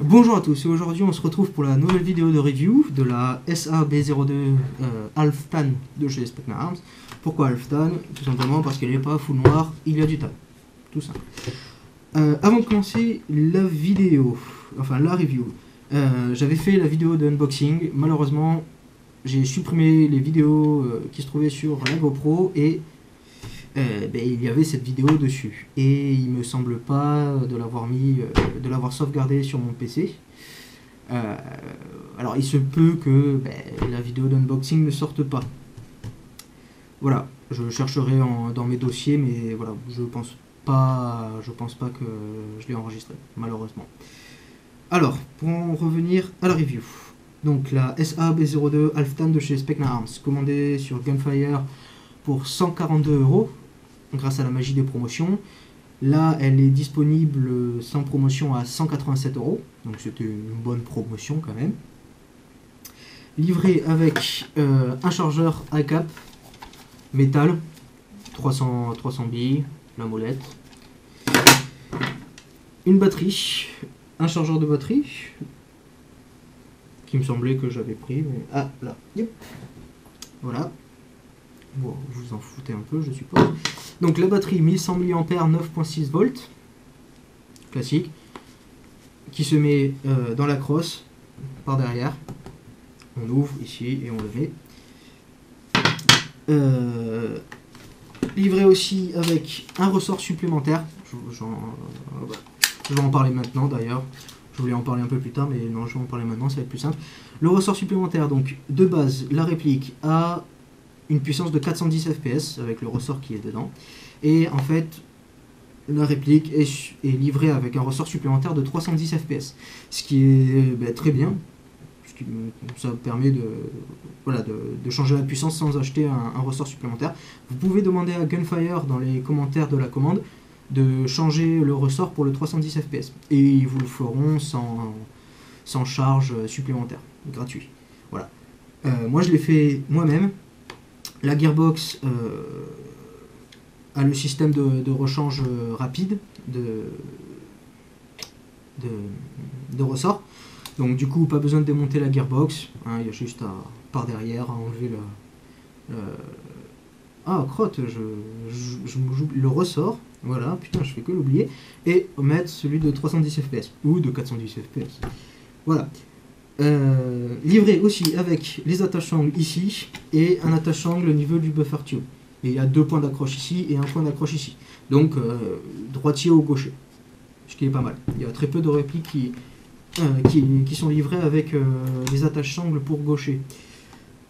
Bonjour à tous, et aujourd'hui on se retrouve pour la nouvelle vidéo de review de la SA-B02 Halfdan de chez Specna Arms. Pourquoi Halfdan? Tout simplement parce qu'elle n'est pas full noire, il y a du tas. Tout simple. Avant de commencer la vidéo, enfin la review, j'avais fait la vidéo d'unboxing. Malheureusement, j'ai supprimé les vidéos qui se trouvaient sur la GoPro et il y avait cette vidéo dessus. Et il me semble pas de l'avoir sauvegardé sur mon PC. Alors il se peut que la vidéo d'unboxing ne sorte pas. Voilà, je chercherai dans mes dossiers, mais voilà, je pense pas que je l'ai enregistré, malheureusement. Alors, pour en revenir à la review. Donc la SA-B02 Halfdan de chez Specna Arms, commandée sur Gunfire pour 142 € grâce à la magie des promotions. Là, elle est disponible sans promotion à 187 €, donc c'était une bonne promotion quand même. Livrée avec un chargeur iCap métal, 300 billes, la molette, une batterie, un chargeur de batterie, qui me semblait que j'avais pris, mais... Ah, là, yep. Voilà. Bon, vous en foutez un peu, je suppose. Donc la batterie 1100 mAh, 9.6 volts, classique, qui se met dans la crosse, par derrière. On ouvre ici et on le met. Livré aussi avec un ressort supplémentaire. Je vais en parler maintenant d'ailleurs. Je voulais en parler un peu plus tard, mais non, je vais en parler maintenant, ça va être plus simple. Le ressort supplémentaire, donc de base, la réplique a une puissance de 410 fps avec le ressort qui est dedans. Et en fait, la réplique est livrée avec un ressort supplémentaire de 310 fps. Ce qui est très bien. Ça permet de changer la puissance sans acheter un ressort supplémentaire. Vous pouvez demander à Gunfire dans les commentaires de la commande de changer le ressort pour le 310 fps. Et ils vous le feront sans charge supplémentaire, gratuit. Voilà. Moi je l'ai fait moi-même. La gearbox a le système de rechange rapide de ressort. Donc du coup, pas besoin de démonter la gearbox. Hein, il y a juste par derrière à enlever Ah, crotte, le ressort. Voilà, putain, je fais que l'oublier. Et mettre celui de 310 fps. Ou de 410 fps. Voilà. Livré aussi avec les attaches-angles ici et un attache-angle au niveau du buffer tube. Et il y a deux points d'accroche ici et un point d'accroche ici. Donc droitier ou gaucher. Ce qui est pas mal. Il y a très peu de répliques qui sont livrées avec les attaches-angles pour gaucher.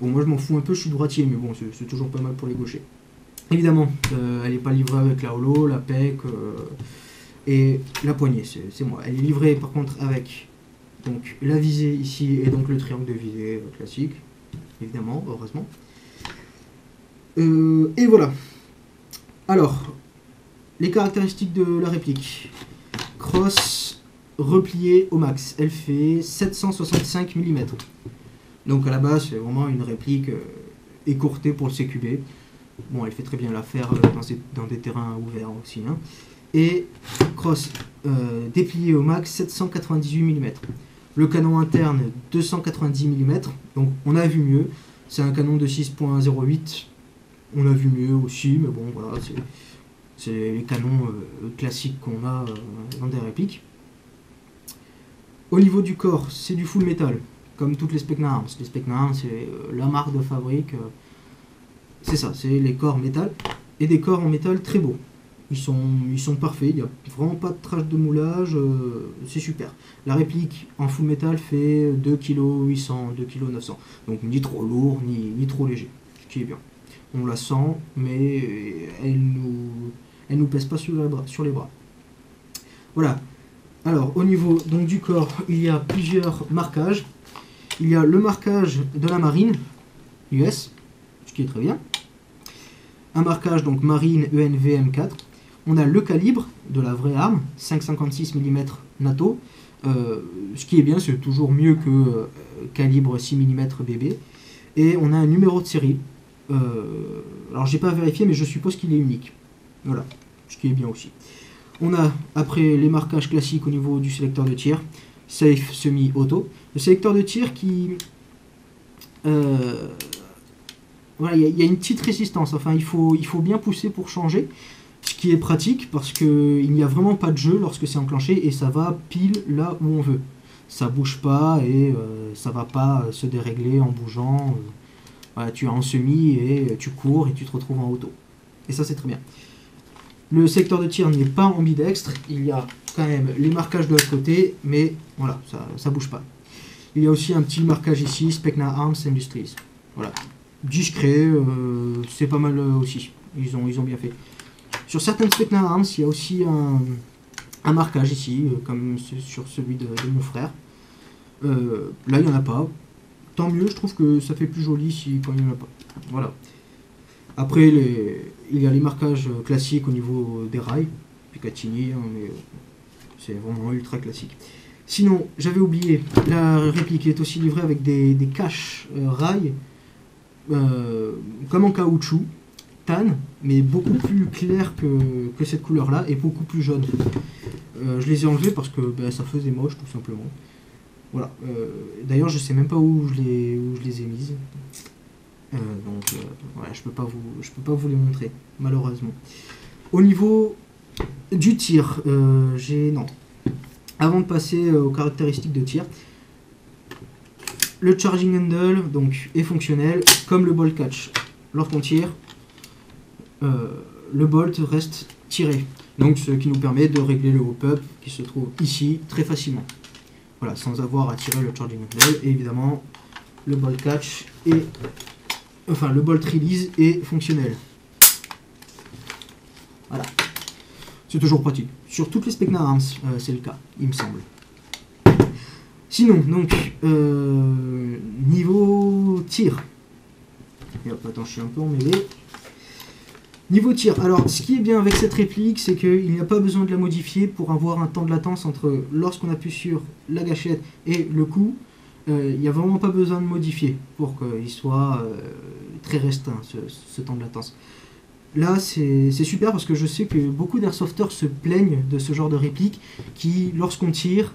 Bon, moi je m'en fous un peu, je suis droitier, mais bon, c'est toujours pas mal pour les gauchers. Évidemment, elle n'est pas livrée avec la holo, la PEC et la poignée, c'est moi. Elle est livrée par contre avec donc la visée ici et donc le triangle de visée classique, évidemment, heureusement. Et voilà. Alors, les caractéristiques de la réplique. Crosse repliée au max. Elle fait 765 mm. Donc à la base, c'est vraiment une réplique écourtée pour le CQB. Bon, elle fait très bien l'affaire dans des terrains ouverts aussi. Hein. Et crosse dépliée au max, 798 mm. Le canon interne 290 mm, donc on a vu mieux. C'est un canon de 6.08, on a vu mieux aussi, mais bon voilà, c'est les canons classiques qu'on a dans des répliques. Au niveau du corps, c'est du full metal, comme toutes les Specna Arms. Les Specna Arms, c'est la marque de fabrique. C'est ça, c'est les corps métal, et des corps en métal très beaux. Ils sont parfaits, il n'y a vraiment pas de traces de moulage, c'est super. La réplique en full metal fait 2,8 kg, 2,9 kg. Donc ni trop lourd, ni trop léger, ce qui est bien. On la sent, mais elle nous pèse pas sur les bras. Voilà. Alors au niveau donc, du corps, il y a plusieurs marquages. Il y a le marquage de la marine, US, ce qui est très bien. Un marquage donc marine ENV M4. On a le calibre de la vraie arme, 5,56 mm NATO. Ce qui est bien, c'est toujours mieux que calibre 6 mm BB. Et on a un numéro de série. Alors j'ai pas vérifié, mais je suppose qu'il est unique. Voilà, ce qui est bien aussi. On a, après les marquages classiques au niveau du sélecteur de tir, safe, semi, auto. Le sélecteur de tir qui... voilà, il y a une petite résistance, enfin il faut bien pousser pour changer, ce qui est pratique parce qu'il n'y a vraiment pas de jeu lorsque c'est enclenché et ça va pile là où on veut. Ça bouge pas et ça va pas se dérégler en bougeant. Voilà, tu es en semi et tu cours et tu te retrouves en auto. Et ça c'est très bien. Le secteur de tir n'est pas ambidextre, il y a quand même les marquages de l'autre côté, mais voilà, ça bouge pas. Il y a aussi un petit marquage ici, Specna Arms Industries. Voilà, discret, c'est pas mal aussi, ils ont bien fait. Sur certaines Specna Arms, il y a aussi un marquage ici, comme sur celui de mon frère. Là, il n'y en a pas. Tant mieux, je trouve que ça fait plus joli quand il n'y en a pas. Voilà. Après, il y a les marquages classiques au niveau des rails, Picatinny, hein, mais c'est vraiment ultra classique. Sinon, j'avais oublié, la réplique est aussi livrée avec des caches rails, comme en caoutchouc, tan, mais beaucoup plus clair que cette couleur-là, et beaucoup plus jaune. Je les ai enlevés parce que ça faisait moche, tout simplement. Voilà. D'ailleurs, je sais même pas où je les ai mises. Donc voilà, je peux pas vous les montrer, malheureusement. Au niveau du tir, non. Avant de passer aux caractéristiques de tir, le charging handle donc est fonctionnel comme le bolt catch. Lorsqu'on tire, le bolt reste tiré, donc ce qui nous permet de régler le hop-up qui se trouve ici très facilement. Voilà, sans avoir à tirer le charging handle. Et évidemment, le bolt catch le bolt release est fonctionnel. Voilà. C'est toujours pratique. Sur toutes les Specna Arms, c'est le cas, il me semble. Sinon, donc, niveau tir. Et hop, attends, je suis un peu emmêlé. Niveau tir, alors ce qui est bien avec cette réplique, c'est qu'il n'y a pas besoin de la modifier pour avoir un temps de latence entre lorsqu'on appuie sur la gâchette et le coup. Il n'y a vraiment pas besoin de modifier pour qu'il soit très restreint, ce temps de latence. Là, c'est super parce que je sais que beaucoup d'airsofters se plaignent de ce genre de réplique qui, lorsqu'on tire,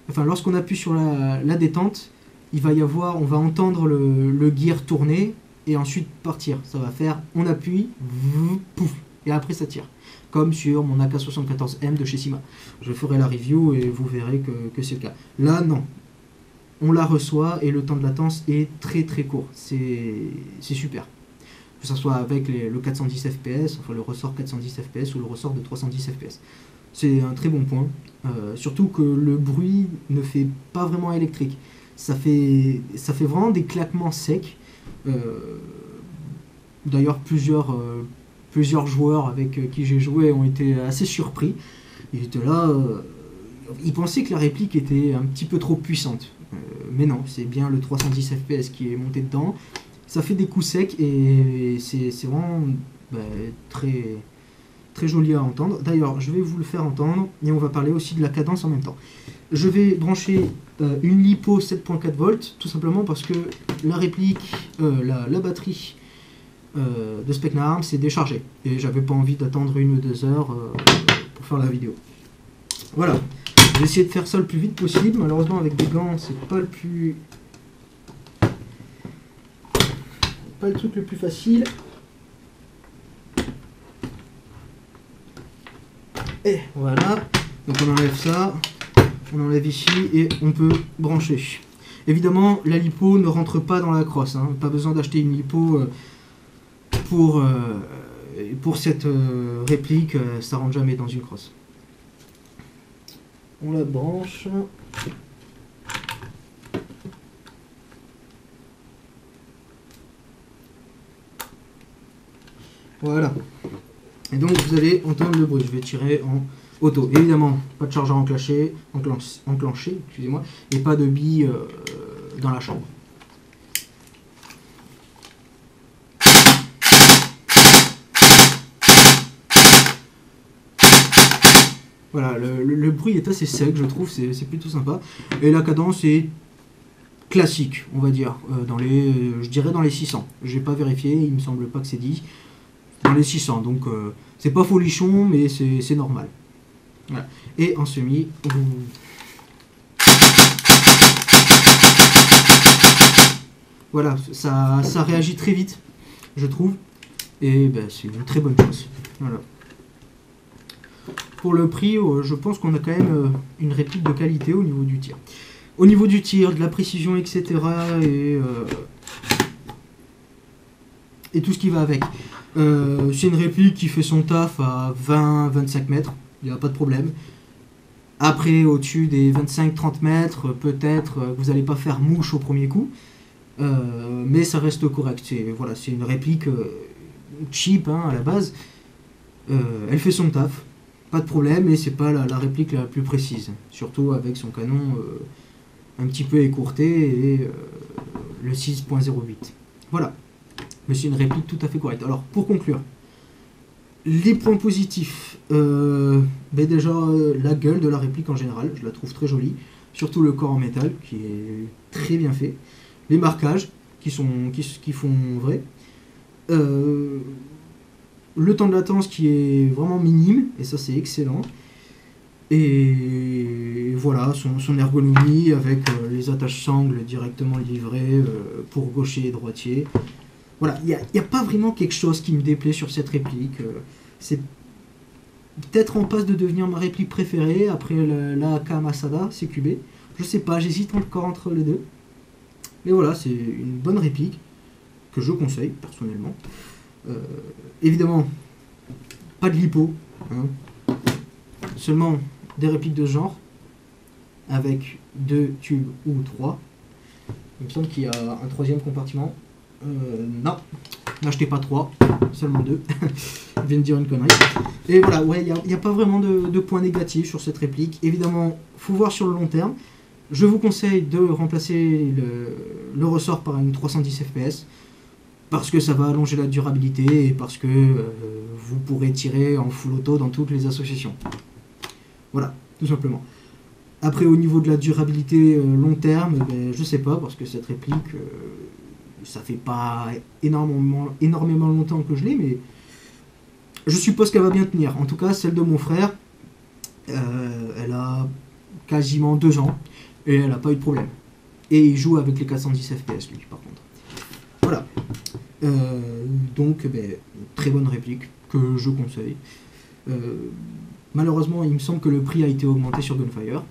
enfin lorsqu'on appuie sur la détente, on va entendre le gear tourner et ensuite partir. Ça va faire, on appuie, pouf, et après ça tire. Comme sur mon AK-74M de chez Sima. Je ferai la review et vous verrez que c'est le cas. Là, non. On la reçoit et le temps de latence est très très court. C'est super. Que ce soit avec le 410 fps, enfin le ressort 410 fps ou le ressort de 310 fps. C'est un très bon point. Surtout que le bruit ne fait pas vraiment électrique. Ça fait vraiment des claquements secs. D'ailleurs, plusieurs joueurs avec qui j'ai joué ont été assez surpris. Ils étaient là... ils pensaient que la réplique était un petit peu trop puissante. Mais non, c'est bien le 310 fps qui est monté dedans. Ça fait des coups secs et c'est vraiment très, très joli à entendre. D'ailleurs, je vais vous le faire entendre et on va parler aussi de la cadence en même temps. Je vais brancher une LiPo 7.4 volts, tout simplement parce que la réplique, la batterie de Specna Arms s'est déchargée. Et j'avais pas envie d'attendre 1 ou 2 heures pour faire la vidéo. Voilà. Je vais essayer de faire ça le plus vite possible. Malheureusement, avec des gants, c'est pas le truc le plus facile. Et voilà. Donc on enlève ça, on enlève ici et on peut brancher. Évidemment, la lipo ne rentre pas dans la crosse. Hein. Pas besoin d'acheter une lipo pour cette réplique. Ça rentre jamais dans une crosse. On la branche. Voilà. Et donc vous allez entendre le bruit. Je vais tirer en auto. Évidemment, pas de chargeur enclenché, excusez-moi, et pas de billes dans la chambre. Voilà, le bruit est assez sec, je trouve, c'est plutôt sympa. Et la cadence est classique, on va dire, je dirais dans les 600. J'ai pas vérifié, il me semble pas que c'est dit. Dans les 600, donc c'est pas folichon, mais c'est normal. Voilà. Et en semi, Voilà, ça réagit très vite, je trouve. Et ben, c'est une très bonne chose. Voilà. Pour le prix, je pense qu'on a quand même une réplique de qualité au niveau du tir. Au niveau du tir, de la précision, etc. Et tout ce qui va avec. C'est une réplique qui fait son taf à 20-25 mètres, il n'y a pas de problème. Après, au-dessus des 25-30 mètres, peut-être que vous n'allez pas faire mouche au premier coup, mais ça reste correct. C'est une réplique cheap hein, à la base. Elle fait son taf, pas de problème, et c'est pas la réplique la plus précise. Surtout avec son canon un petit peu écourté et le 6.08. Voilà. Mais c'est une réplique tout à fait correcte. Alors, pour conclure, les points positifs, déjà la gueule de la réplique en général, je la trouve très jolie, surtout le corps en métal qui est très bien fait, les marquages qui font vrai, le temps de latence qui est vraiment minime, et ça c'est excellent, et voilà, son ergonomie avec les attaches sangles directement livrées pour gaucher et droitier. Voilà, il n'y a pas vraiment quelque chose qui me déplaît sur cette réplique. C'est peut-être en passe de devenir ma réplique préférée après la AK Masada CQB. Je sais pas, j'hésite encore entre les deux. Mais voilà, c'est une bonne réplique que je conseille personnellement. Évidemment, pas de lipo. Hein. Seulement des répliques de ce genre avec 2 tubes ou 3. Il me semble qu'il y a un troisième compartiment. Non, n'achetez pas 3, seulement 2. Je viens de dire une connerie. Et voilà, ouais, il n'y a pas vraiment de points négatifs sur cette réplique. Évidemment, faut voir sur le long terme. Je vous conseille de remplacer le ressort par une 310 fps parce que ça va allonger la durabilité et parce que vous pourrez tirer en full auto dans toutes les associations. Voilà, tout simplement. Après, au niveau de la durabilité long terme, je sais pas, parce que cette réplique... ça fait pas énormément longtemps que je l'ai, mais je suppose qu'elle va bien tenir. En tout cas, celle de mon frère, elle a quasiment 2 ans, et elle n'a pas eu de problème. Et il joue avec les 410 fps, lui, par contre. Voilà. Donc, très bonne réplique, que je conseille. Malheureusement, il me semble que le prix a été augmenté sur Gunfire,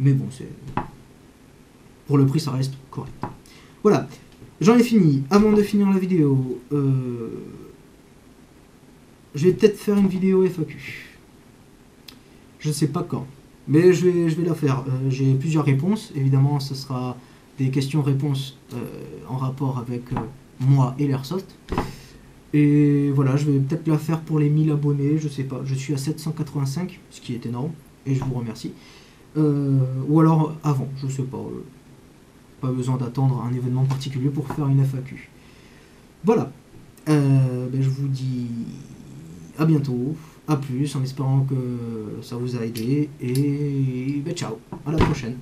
mais bon, pour le prix, ça reste correct. Voilà. J'en ai fini. Avant de finir la vidéo, je vais peut-être faire une vidéo FAQ. Je ne sais pas quand, mais je vais la faire. J'ai plusieurs réponses. Évidemment, ce sera des questions-réponses en rapport avec moi et l'Airsoft. Et voilà, je vais peut-être la faire pour les 1000 abonnés. Je sais pas. Je suis à 785, ce qui est énorme, et je vous remercie. Ou alors avant, je sais pas. Pas besoin d'attendre un événement particulier pour faire une FAQ. Voilà. Je vous dis à bientôt, à plus, en espérant que ça vous a aidé. Et ciao, à la prochaine.